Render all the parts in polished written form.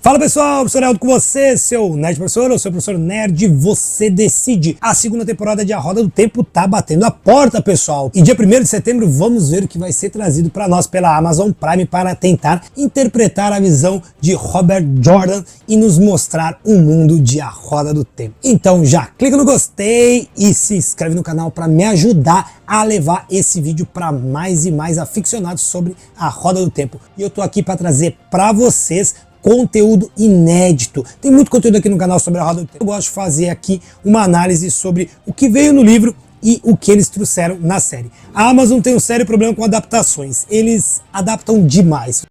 Fala pessoal, professor Eldo com você, seu nerd professor ou seu professor nerd, você decide. A segunda temporada de A Roda do Tempo tá batendo a porta, pessoal. E dia 1º de setembro vamos ver o que vai ser trazido para nós pela Amazon Prime para tentar interpretar a visão de Robert Jordan e nos mostrar o mundo de A Roda do Tempo. Então já clica no gostei e se inscreve no canal para me ajudar a levar esse vídeo para mais e mais aficionados sobre A Roda do Tempo. E eu tô aqui para trazer para vocês conteúdo inédito. Tem muito conteúdo aqui no canal sobre A Roda do Tempo. Eu gosto de fazer aqui uma análise sobre o que veio no livro e o que eles trouxeram na série. A Amazon tem um sério problema com adaptações. Eles adaptam demais.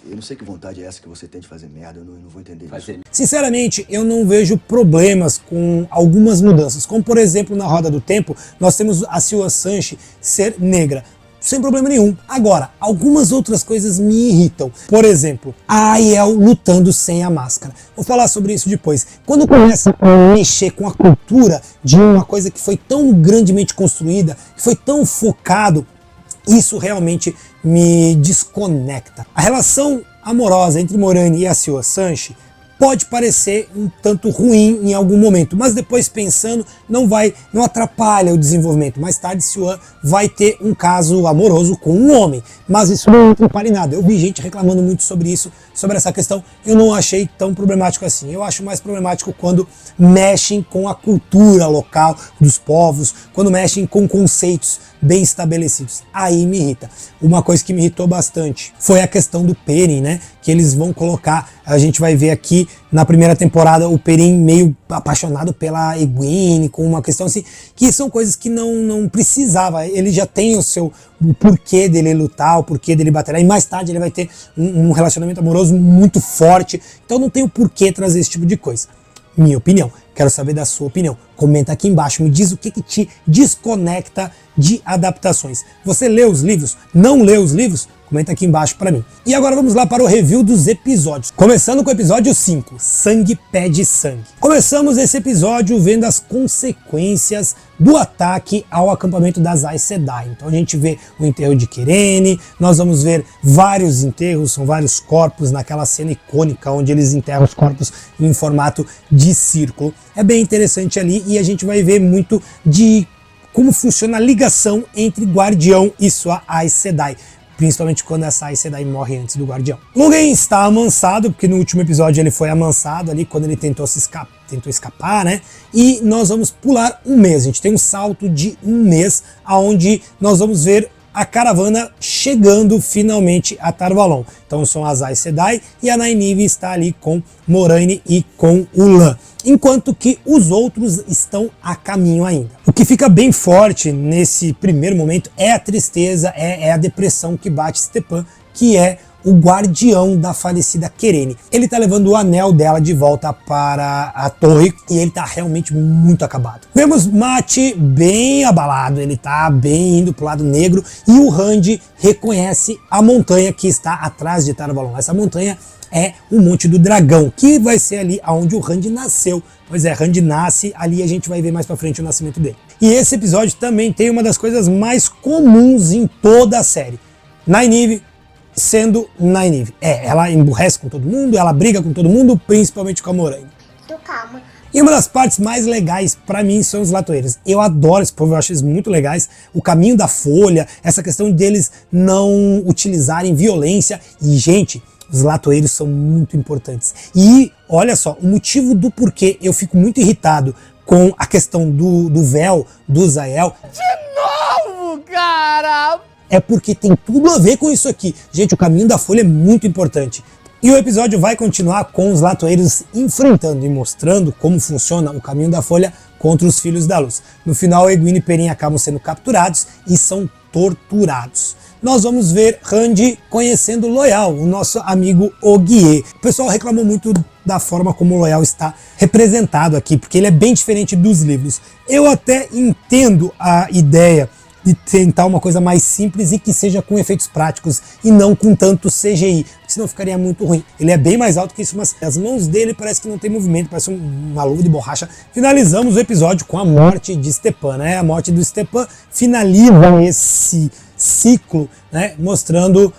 Eu não sei que vontade é essa que você tem de fazer merda, eu não vou entender isso. Sinceramente, eu não vejo problemas com algumas mudanças. Como, por exemplo, na Roda do Tempo, nós temos a Siouan Sanche ser negra. Sem problema nenhum. Agora, algumas outras coisas me irritam. Por exemplo, a Aiel lutando sem a máscara. Vou falar sobre isso depois. Quando começa a mexer com a cultura de uma coisa que foi tão grandemente construída, que foi tão focado, isso realmente me desconecta. A relação amorosa entre Moiraine e a Siouan Sanche pode parecer um tanto ruim em algum momento, mas depois pensando, não atrapalha o desenvolvimento. Mais tarde, Siouan vai ter um caso amoroso com um homem, mas isso não atrapalha em nada. Eu vi gente reclamando muito sobre isso, sobre essa questão. Eu não achei tão problemático assim. Eu acho mais problemático quando mexem com a cultura local dos povos, quando mexem com conceitos bem estabelecidos. Aí me irrita. Uma coisa que me irritou bastante foi a questão do Perrin, né? Que eles vão colocar, a gente vai ver aqui na primeira temporada o Perrin meio apaixonado pela Egwene, com uma questão assim, que são coisas que não precisava. Ele já tem o porquê dele lutar, o porquê dele batalhar, e mais tarde ele vai ter um relacionamento amoroso muito forte, então não tem o porquê trazer esse tipo de coisa. Minha opinião. Quero saber da sua opinião. Comenta aqui embaixo, me diz o que te desconecta de adaptações. Você lê os livros? Não lê os livros? Comenta aqui embaixo para mim. E agora vamos lá para o review dos episódios. Começando com o episódio 5, Sangue Pede Sangue. Começamos esse episódio vendo as consequências do ataque ao acampamento das Aes Sedai. Então a gente vê o enterro de Querene, nós vamos ver vários enterros, são vários corpos naquela cena icônica onde eles enterram os corpos em formato de círculo. É bem interessante ali e a gente vai ver muito de como funciona a ligação entre Guardião e sua Aes Sedai. Principalmente quando essa Aes Sedai morre antes do Guardião. Logen está amansado, porque no último episódio ele foi amansado ali quando ele tentou escapar, né? E nós vamos pular um mês. A gente tem um salto de um mês, onde nós vamos ver a caravana chegando finalmente a Tar Valon. Então são as Aes Sedai e a Nynaeve está ali com Moiraine e com o Lan, enquanto que os outros estão a caminho ainda. O que fica bem forte nesse primeiro momento é a tristeza, é a depressão que bate Stepan, que é o guardião da falecida Querene. Ele tá levando o anel dela de volta para a torre e ele tá realmente muito acabado. Vemos Mati bem abalado, ele tá bem indo pro lado negro e o Rand reconhece a montanha que está atrás de Tar Valon. Essa montanha é o Monte do Dragão, que vai ser ali onde o Rand nasceu. Pois é, Rand nasce ali e a gente vai ver mais pra frente o nascimento dele. E esse episódio também tem uma das coisas mais comuns em toda a série. Nynaeve sendo Nynaeve. Ela emburrece com todo mundo, ela briga com todo mundo, principalmente com a Moiraine. Calma. E uma das partes mais legais pra mim são os latoeiros. Eu adoro esse povo, eu acho eles muito legais. O caminho da folha, essa questão deles não utilizarem violência. E, gente, os latoeiros são muito importantes. E, olha só, o motivo do porquê eu fico muito irritado com a questão do véu do Zael. De novo, cara! É porque tem tudo a ver com isso aqui. Gente, o caminho da folha é muito importante. E o episódio vai continuar com os latoeiros enfrentando e mostrando como funciona o caminho da folha contra os Filhos da Luz. No final, Egwene e Perrin acabam sendo capturados e são torturados. Nós vamos ver Rand conhecendo Loial, o nosso amigo Ogier. O pessoal reclamou muito da forma como o Loial está representado aqui, porque ele é bem diferente dos livros. Eu até entendo a ideia de tentar uma coisa mais simples e que seja com efeitos práticos e não com tanto CGI, porque senão ficaria muito ruim. Ele é bem mais alto que isso, mas as mãos dele parece que não tem movimento, parece uma luva de borracha. Finalizamos o episódio com a morte de Stepan, né? A morte do Stepan finaliza esse ciclo, né? Mostrando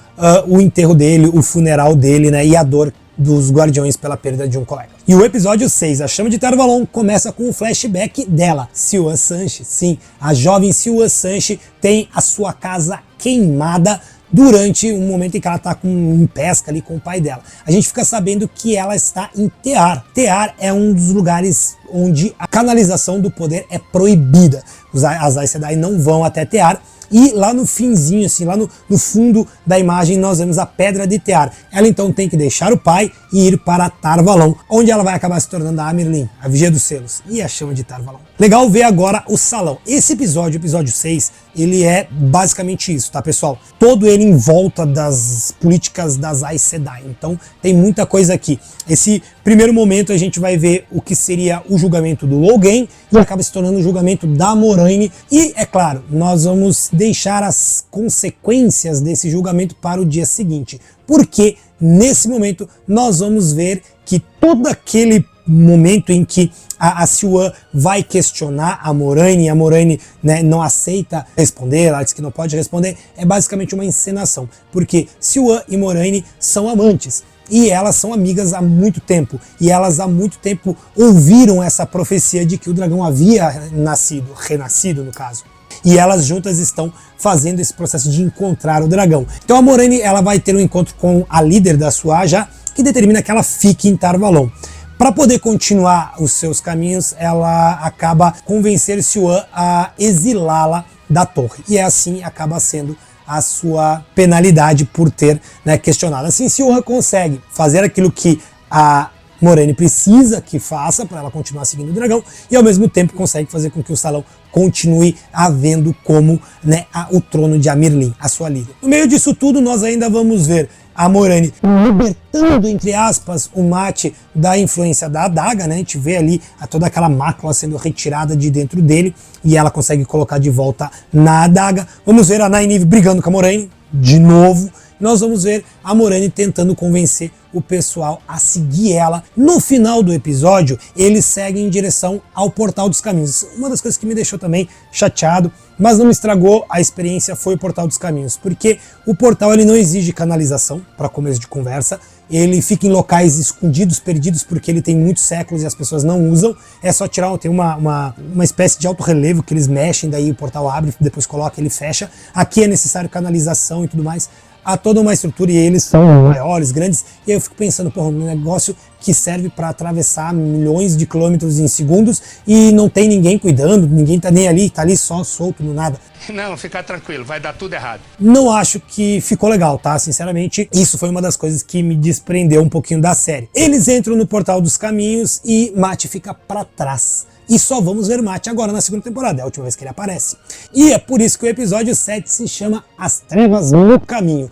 o enterro dele, o funeral dele, né? E a dor dos Guardiões pela perda de um colega. E o episódio 6, A Chama de Tar Valon, começa com um flashback dela, Siuan Sanche. Sim, a jovem Siuan Sanche tem a sua casa queimada durante um momento em que ela está em pesca ali com o pai dela. A gente fica sabendo que ela está em Tear. Tear é um dos lugares onde a canalização do poder é proibida. As Aes Sedai não vão até Tear. E lá no finzinho, assim, lá no fundo da imagem, nós vemos a Pedra de Tear. Ela então tem que deixar o pai e ir para Tar Valon, onde ela vai acabar se tornando a Amyrlin, a Vigia dos Selos, e a Chama de Tar Valon. Legal ver agora o salão. Esse episódio, o episódio 6, ele é basicamente isso, tá, pessoal? Todo ele em volta das políticas das Aes Sedai. Então tem muita coisa aqui. Esse primeiro momento a gente vai ver o que seria o julgamento do Logain e acaba se tornando o julgamento da Moiraine. E, é claro, nós vamos deixar as consequências desse julgamento para o dia seguinte. Porque nesse momento nós vamos ver que todo aquele momento em que a Siuan vai questionar a Moiraine e a Moiraine, né, não aceita responder, ela diz que não pode responder, é basicamente uma encenação. Porque Siuan e Moiraine são amantes. E elas são amigas há muito tempo. E elas há muito tempo ouviram essa profecia de que o dragão havia nascido, renascido no caso. E elas juntas estão fazendo esse processo de encontrar o dragão. Então a Moiraine, ela vai ter um encontro com a líder da Suaja, que determina que ela fique em Tar Valon. Para poder continuar os seus caminhos, ela acaba convencer Siuan a exilá-la da torre. E assim acaba sendo a sua penalidade por ter, né, questionado. Assim, Siuan consegue fazer aquilo que a Moiraine precisa que faça para ela continuar seguindo o dragão e ao mesmo tempo consegue fazer com que o salão continue havendo como, né, o trono de Amyrlin, a sua líder. No meio disso tudo, nós ainda vamos ver a Moiraine libertando, entre aspas, o Mat da influência da adaga, né? A gente vê ali toda aquela mácula sendo retirada de dentro dele e ela consegue colocar de volta na adaga. Vamos ver a Nynaeve brigando com a Moiraine de novo. Nós vamos ver a Moiraine tentando convencer o pessoal a seguir ela. No final do episódio, eles seguem em direção ao Portal dos Caminhos. Uma das coisas que me deixou também chateado, mas não me estragou a experiência, foi o Portal dos Caminhos, porque o portal ele não exige canalização para começo de conversa, ele fica em locais escondidos, perdidos, porque ele tem muitos séculos e as pessoas não usam. É só tirar, tem uma espécie de alto relevo que eles mexem, daí o portal abre, depois coloca, ele fecha. Aqui é necessário canalização e tudo mais. Há toda uma estrutura e eles são maiores, grandes, e aí eu fico pensando, porra, um negócio que serve para atravessar milhões de quilômetros em segundos e não tem ninguém cuidando, ninguém tá nem ali, tá ali só solto no nada. Não, fica tranquilo, vai dar tudo errado. Não acho que ficou legal, tá? Sinceramente, isso foi uma das coisas que me desprendeu um pouquinho da série. Eles entram no Portal dos Caminhos e Mat fica para trás. E só vamos ver Mat agora na segunda temporada, é a última vez que ele aparece. E é por isso que o episódio 7 se chama As Trevas no Caminho.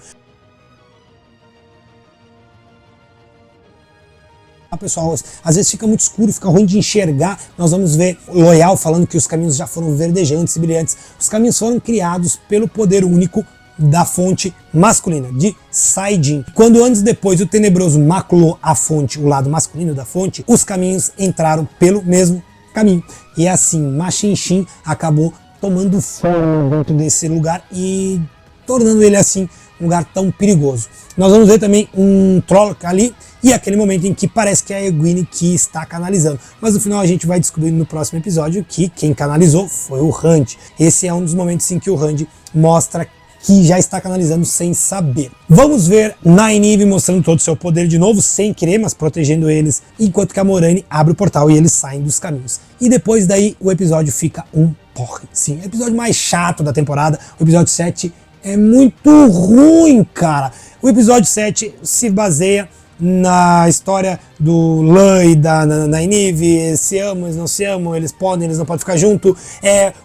Pessoal, às vezes fica muito escuro, fica ruim de enxergar. Nós vamos ver o Loial falando que os caminhos já foram verdejantes e brilhantes. Os caminhos foram criados pelo poder único da fonte masculina, de saidin. Quando anos depois o Tenebroso maculou a fonte, o lado masculino da fonte, os caminhos entraram pelo mesmo caminho. E assim, Machinchin acabou tomando forma dentro desse lugar e tornando ele assim um lugar tão perigoso. Nós vamos ver também um Troll ali e aquele momento em que parece que é a Egwene que está canalizando. Mas no final a gente vai descobrir no próximo episódio que quem canalizou foi o Rand. Esse é um dos momentos em que o Rand mostra que já está canalizando sem saber. Vamos ver Nynaeve mostrando todo o seu poder de novo, sem querer, mas protegendo eles, enquanto que a Moiraine abre o portal e eles saem dos caminhos. E depois daí o episódio fica um porre. Sim, o episódio mais chato da temporada, o episódio 7 é muito ruim, cara. O episódio 7 se baseia na história do Lan e da Nynaeve, eles se amam, eles não se amam, eles podem, eles não podem ficar junto,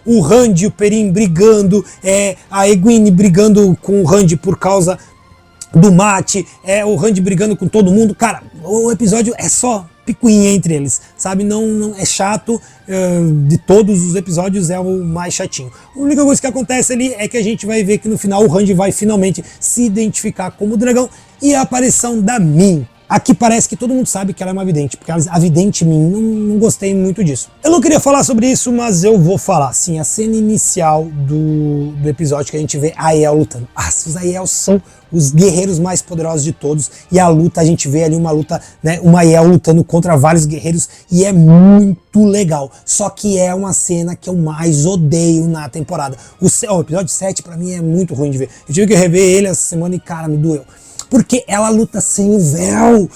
o Rand e o Perrin brigando, a Egwene brigando com o Rand por causa do Mat, o Rand brigando com todo mundo. Cara, o episódio é só picuinha entre eles, sabe? Não é chato, de todos os episódios é o mais chatinho. A única coisa que acontece ali é que a gente vai ver que no final o Rand vai finalmente se identificar como dragão e a aparição da Min. Aqui parece que todo mundo sabe que ela é uma vidente, porque a vidente em mim, não gostei muito disso. Eu não queria falar sobre isso, mas eu vou falar. Sim, a cena inicial do episódio que a gente vê a Aiel lutando. Os Aiel são os guerreiros mais poderosos de todos, e a luta, a gente vê ali uma luta, né, uma Aiel lutando contra vários guerreiros, e é muito legal. Só que é uma cena que eu mais odeio na temporada. O episódio 7 pra mim é muito ruim de ver. Eu tive que rever ele essa semana e, cara, me doeu. Porque ela luta sem o véu.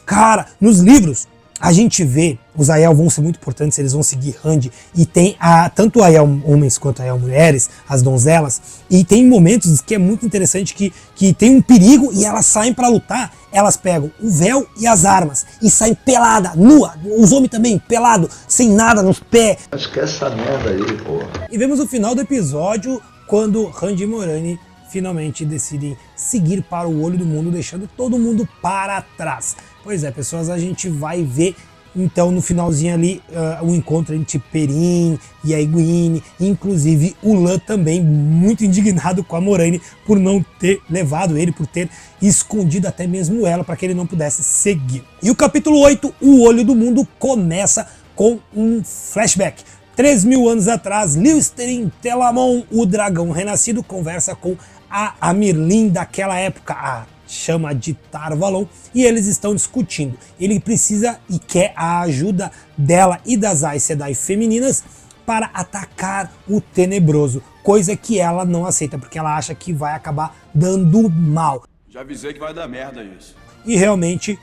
Cara, nos livros, a gente vê, os Aiel vão ser muito importantes, eles vão seguir Randy, e tem tanto Aiel homens quanto Aiel mulheres, as donzelas, e tem momentos que é muito interessante que tem um perigo e elas saem pra lutar, elas pegam o véu e as armas, e saem pelada, nua, os homens também, pelado, sem nada nos pés. Esquece essa merda aí, porra. E vemos o final do episódio, quando Randy e Moiraine finalmente decidem seguir para o olho do mundo, deixando todo mundo para trás. Pois é, pessoas, a gente vai ver então no finalzinho ali o encontro entre Perrin e a Egwene, inclusive o Lan também muito indignado com a Moiraine por não ter levado ele, por ter escondido até mesmo ela para que ele não pudesse seguir. E o capítulo 8, o olho do mundo, começa com um flashback. 3.000 anos atrás, Listerine Telamon, o dragão renascido, conversa com a Amyrlin daquela época, a chama de Tar Valon, e eles estão discutindo. Ele precisa e quer a ajuda dela e das Aes Sedai femininas para atacar o Tenebroso, coisa que ela não aceita, porque ela acha que vai acabar dando mal. Já avisei que vai dar merda isso. E realmente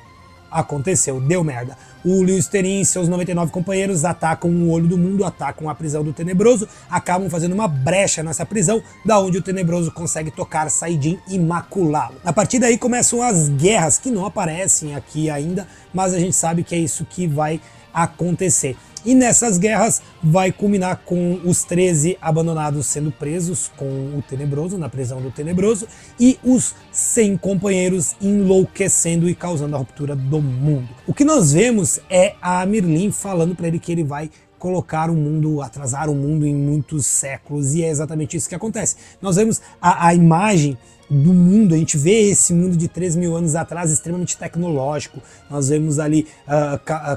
aconteceu, deu merda. O Listerine e seus 99 companheiros atacam o olho do mundo, atacam a prisão do Tenebroso, acabam fazendo uma brecha nessa prisão, da onde o Tenebroso consegue tocar saidin e maculá-lo. A partir daí começam as guerras, que não aparecem aqui ainda, mas a gente sabe que é isso que vai acontecer. E nessas guerras vai culminar com os 13 abandonados sendo presos com o Tenebroso, na prisão do Tenebroso, e os 100 companheiros enlouquecendo e causando a ruptura do mundo. O que nós vemos é a Amyrlin falando para ele que ele vai colocar o mundo, atrasar o mundo em muitos séculos, e é exatamente isso que acontece. Nós vemos a imagem do mundo, a gente vê esse mundo de 3.000 anos atrás extremamente tecnológico, nós vemos ali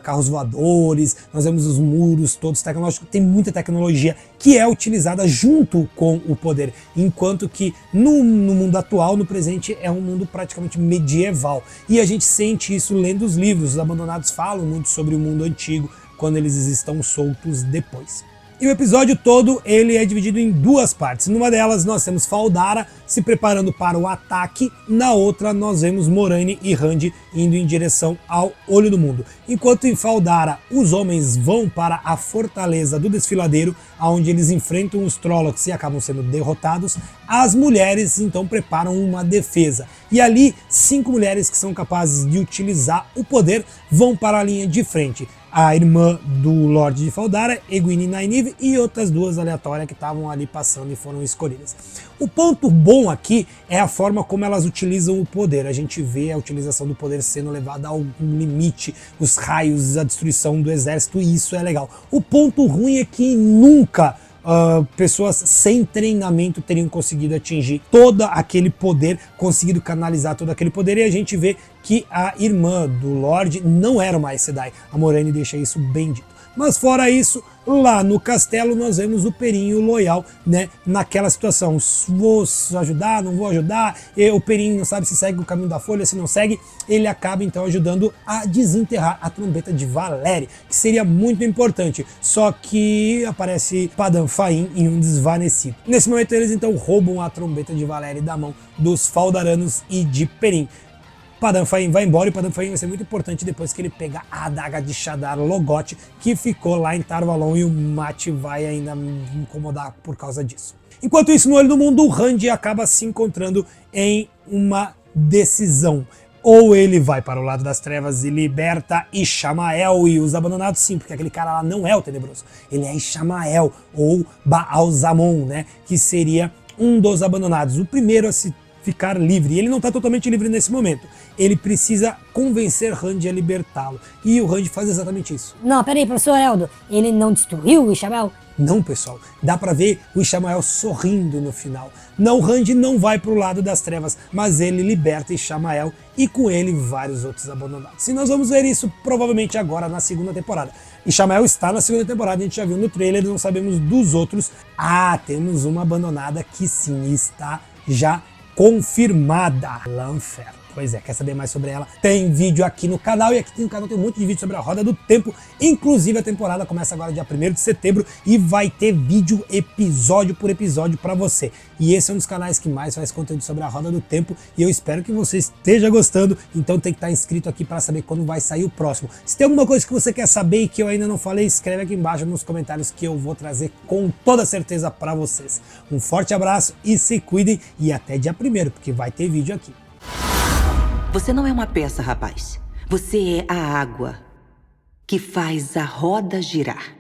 carros voadores, nós vemos os muros todos tecnológicos, tem muita tecnologia que é utilizada junto com o poder, enquanto que no mundo atual, no presente, é um mundo praticamente medieval, e a gente sente isso lendo os livros. Os abandonados falam muito sobre o mundo antigo, quando eles estão soltos depois. E o episódio todo ele é dividido em duas partes. Numa delas nós temos Fal Dara se preparando para o ataque, na outra nós vemos Moiraine e Randy indo em direção ao Olho do Mundo. Enquanto em Fal Dara os homens vão para a fortaleza do Desfiladeiro, onde eles enfrentam os Trollocs e acabam sendo derrotados, as mulheres então preparam uma defesa. E ali 5 mulheres que são capazes de utilizar o poder vão para a linha de frente. A irmã do Lorde de Fal Dara, Egwene e Nynaeve, e outras duas aleatórias que estavam ali passando e foram escolhidas. O ponto bom aqui é a forma como elas utilizam o poder. A gente vê a utilização do poder sendo levada a algum limite, os raios, a destruição do exército, e isso é legal. O ponto ruim é que nunca pessoas sem treinamento teriam conseguido atingir todo aquele poder, conseguido canalizar todo aquele poder, e a gente vê que a irmã do Lorde não era uma Aes Sedai. A Moiraine deixa isso bem dito. Mas fora isso, lá no castelo nós vemos o Perrin e o Loial, né, naquela situação, vou ajudar, não vou ajudar, e o Perrin não sabe se segue o caminho da folha, se não segue, ele acaba então ajudando a desenterrar a trombeta de Valeri, que seria muito importante, só que aparece Padan Fain em um desvanecido. Nesse momento eles então roubam a trombeta de Valeri da mão dos Faldaranos e de Perrin. Padan Fain vai embora, e Padan Fain vai ser muito importante depois que ele pegar a adaga de Shadar Logoth, que ficou lá em Tar Valon, e o Mat vai ainda me incomodar por causa disso. Enquanto isso, no Olho do Mundo, o Randy acaba se encontrando em uma decisão. Ou ele vai para o lado das trevas e liberta Ishamael e os abandonados, sim, porque aquele cara lá não é o Tenebroso, ele é Ishamael, ou Baal Zamon, né, que seria um dos abandonados, o primeiro a se ficar livre. E ele não está totalmente livre nesse momento. Ele precisa convencer Randy a libertá-lo. E o Randy faz exatamente isso. Não, peraí, professor Eldo, ele não destruiu o Ishamael? Não, pessoal, dá pra ver o Ishamael sorrindo no final. Não, Randy não vai pro lado das trevas, mas ele liberta Ishamael e com ele vários outros abandonados. E nós vamos ver isso provavelmente agora na segunda temporada. Ishamael está na segunda temporada, a gente já viu no trailer, não sabemos dos outros. Ah, temos uma abandonada que sim, está já confirmada. Lanfer. Pois é, quer saber mais sobre ela? Tem vídeo aqui no canal, e aqui no canal tem um monte de vídeo sobre a Roda do Tempo. Inclusive a temporada começa agora dia 1º de setembro e vai ter vídeo episódio por episódio pra você. E esse é um dos canais que mais faz conteúdo sobre a Roda do Tempo e eu espero que você esteja gostando, então tem que estar inscrito aqui para saber quando vai sair o próximo. Se tem alguma coisa que você quer saber e que eu ainda não falei, escreve aqui embaixo nos comentários que eu vou trazer com toda certeza pra vocês. Um forte abraço e se cuidem e até dia 1º, porque vai ter vídeo aqui. Você não é uma peça, rapaz. Você é a água que faz a roda girar.